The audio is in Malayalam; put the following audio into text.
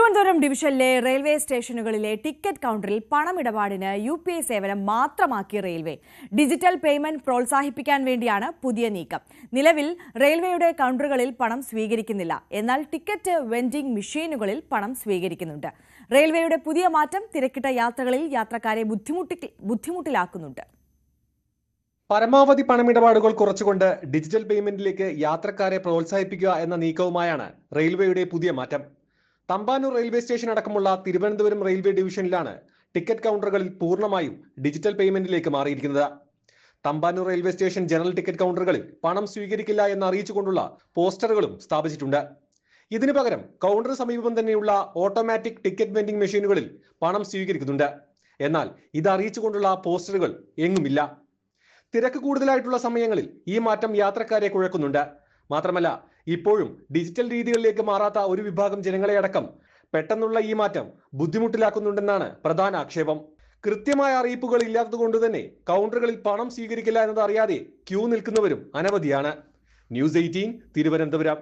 തിരുവനന്തപുരം ഡിവിഷനിലെ റെയിൽവേ സ്റ്റേഷനുകളിലെ ടിക്കറ്റ് കൗണ്ടറിൽ പണമിടപാടിന് UPI സേവനം മാത്രമാക്കി റെയിൽവേ. ഡിജിറ്റൽ പേയ്മെന്റ് പ്രോത്സാഹിപ്പിക്കാൻ വേണ്ടിയാണ് പുതിയ നീക്കം. നിലവിൽ റെയിൽവേയുടെ കൗണ്ടറുകളിൽ പണം സ്വീകരിക്കുന്നില്ല. എന്നാൽ ടിക്കറ്റ് വെൻഡിംഗ് മെഷീനുകളിൽ പണം സ്വീകരിക്കുന്നുണ്ട്. റെയിൽവേയുടെ പുതിയ മാറ്റം തിരക്കിട്ട യാത്രകളിൽ യാത്രക്കാരെ ബുദ്ധിമുട്ടിലാക്കുന്നുണ്ട്. പരമാവധി പണമിടപാടുകൾ കുറച്ചുകൊണ്ട് ഡിജിറ്റൽ പേയ്മെന്റിലേക്ക് യാത്രക്കാരെ പ്രോത്സാഹിപ്പിക്കുക എന്ന നീക്കവുമായാണ് റെയിൽവേയുടെ പുതിയ മാറ്റം. തമ്പാനൂർ റെയിൽവേ സ്റ്റേഷൻ അടക്കമുള്ള തിരുവനന്തപുരം റെയിൽവേ ഡിവിഷനിലാണ് ടിക്കറ്റ് കൗണ്ടറുകളിൽ പൂർണ്ണമായും ഡിജിറ്റൽ പേയ്മെന്റിലേക്ക് മാറിയിരിക്കുന്നത്. Thampanoor railway station general ticket കൗണ്ടറുകളിൽ പണം സ്വീകരിക്കില്ല എന്ന് അറിയിച്ചുകൊണ്ടുള്ള പോസ്റ്ററുകളും സ്ഥാപിച്ചിട്ടുണ്ട്. ഇതിനു പകരം കൗണ്ടർ സമീപം തന്നെയുള്ള ഓട്ടോമാറ്റിക് ടിക്കറ്റ് വെൻഡിംഗ് മെഷീനുകളിൽ പണം സ്വീകരിക്കുന്നുണ്ട്. എന്നാൽ ഇത് അറിയിച്ചുകൊണ്ടുള്ള പോസ്റ്ററുകൾ എങ്ങുമില്ല. തിരക്ക് കൂടുതലായിട്ടുള്ള സമയങ്ങളിൽ ഈ മാറ്റം യാത്രക്കാരെ കുഴക്കുന്നുണ്ട്. മാത്രമല്ല, ഇപ്പോഴും ഡിജിറ്റൽ രീതികളിലേക്ക് മാറാത്ത ഒരു വിഭാഗം ജനങ്ങളെ അടക്കം പെട്ടെന്നുള്ള ഈ മാറ്റം ബുദ്ധിമുട്ടിലാക്കുന്നുണ്ടെന്നാണ് പ്രധാന ആക്ഷേപം. കൃത്യമായ അറിയിപ്പുകൾ ഇല്ലാത്തതുകൊണ്ട് തന്നെ കൗണ്ടറുകളിൽ പണം സ്വീകരിക്കില്ല എന്നത് അറിയാതെ ക്യൂ നിൽക്കുന്നവരും അനവധിയാണ്. ന്യൂസ് 18 തിരുവനന്തപുരം.